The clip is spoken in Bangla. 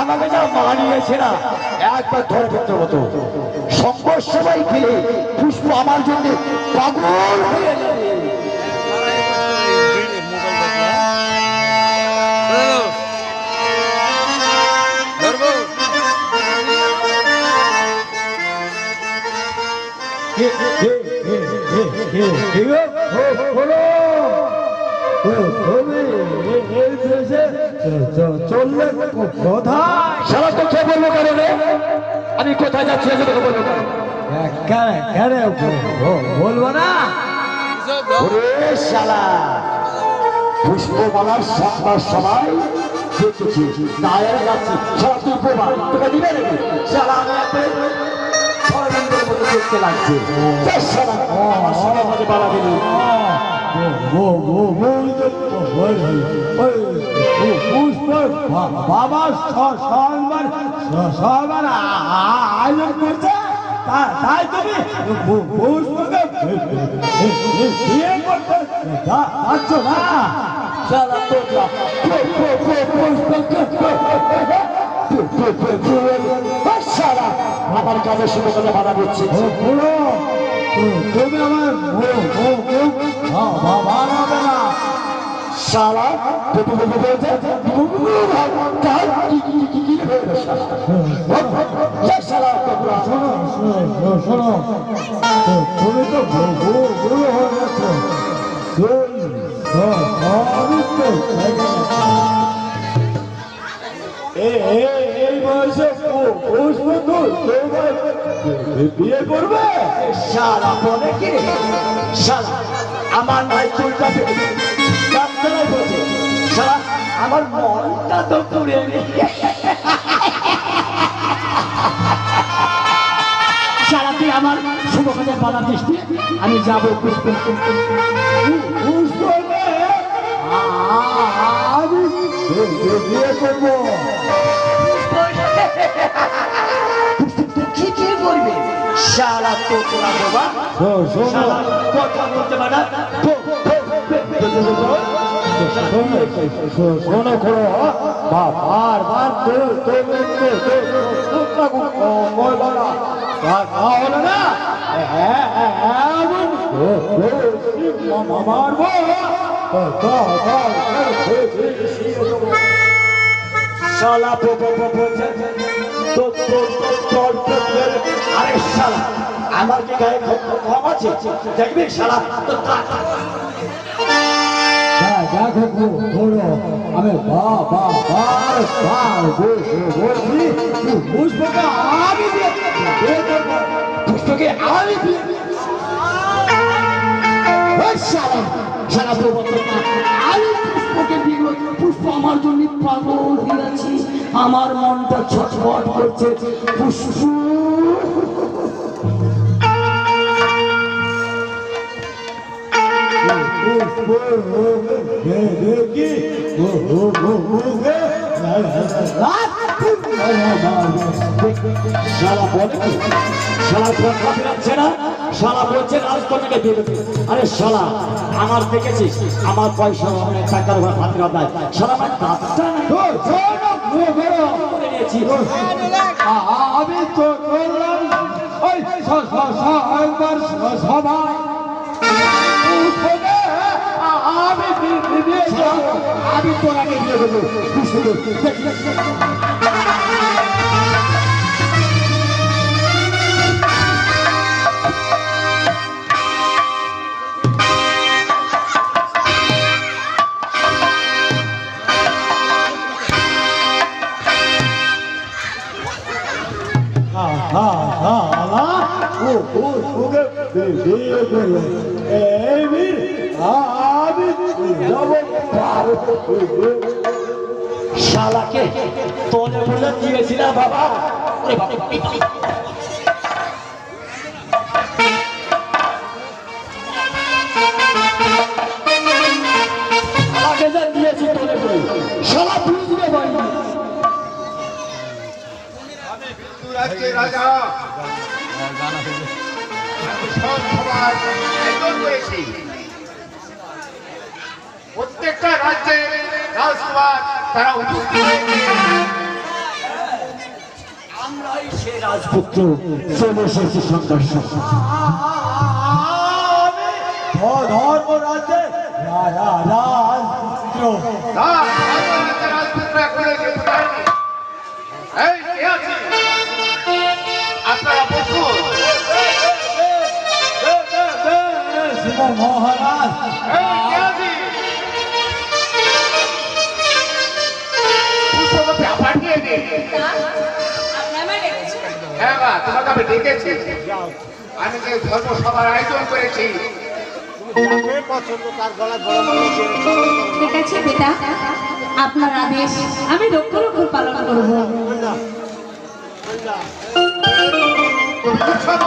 আমাকে যা মানিয়েছে না একবার ধরে ফেলতে হতো। সংঘর্ষ সবাই খেলে পুষ্প আমার জন্য পাগল হয়ে যাবে। চললে কোথায়? সারা তো কে বলবো কারণে আমি কোথায় যাচ্ছি তোকে বলবো কেন বলবো না? ওরে শালা পুষ্পমালার সংবাদ সবাই দেখেছি তাই যাচ্ছি। সারা তুই প্রমাণ তোকে দিবে নাকি? শালা আমি ছড়ার মতো দেখতে লাগছে। আমার সবার মাঝে বাধা দিলি। বাবা সবার আয়োজন করছে, তাই তুমি পুষ্পকে বিয়ে করতে যাচ্ছ না? শালা তোমরা শালা আমার কাজে শুরু করে বাধা দিচ্ছে। তুমি আমার বানাবে না শালা শোনো, তুমি তো বুড়ো হয়ে গেছো, এই বয়সে বিয়ে করবে? শালা বলে কি শালা আমার নাই চুলটা বলছে শালা আমার মনটা তো পুড়ে শালা তুই আমার শুভ কাজে বাধা দৃষ্টি আমি যাবো পুষ্প আমি বিয়ে করবো। কি করবে শালা তো তোরা বাবা শালা কথা বলতে পারে না। শোনো বারবার তাহলে না মারবো। শালা আরে শালা আমার কি গায়ে কম আছে দেখবি শালা আমি পুষ্পকে আমি পুষ্পকে আমি সারা আমি পুষ্পকে দিয়ে পুষ্প আমার জন্য পাগল হয়ে আছি। আমার মনটা ছটফট করছে পুষ্প শালা বলে শালা ফেরাচ্ছে না শালা বলছে রাজকন্যাকে দিয়ে দেবে। আরে শালা আমার দেখেছিস আমার পয়সা অনেক টাকার উপর হাত রাখায় শালা আমার দাঁতটা নিয়েছি। আমি তো করলাম ওই সবাই আমি তোর আগে দিয়ে দেবো শালাকে তোলে বলে দিয়েছিলাম বাবা। শালাকে যা দিয়েছি তোলে বলে শালা বুঝতে পারিনি। রাজা প্রত্যেকটা রাজ্যে রাজকুমার তারা উপস্থিত হয়েছে। তাই সে রাজপুত্র চলে এসেছে সন্ধ্যার সময়। ধর্মরাজ্যে রাজপুত্র রাজপুত্র এখনো এসে কোথায়নি? এই কে আছে? আপনারা বসুন। মহারাজ এই কে আছে? পুষ্পকে পাঠিয়ে দিন। হ্যাঁ মা, তোমাকে আমি ডেকেছি। আমি যে ধর্মসভার আয়োজন করেছি। ঠিক আছে পিতা, আপনার আদেশ আমি রক্ষ পালন করবো। উৎসব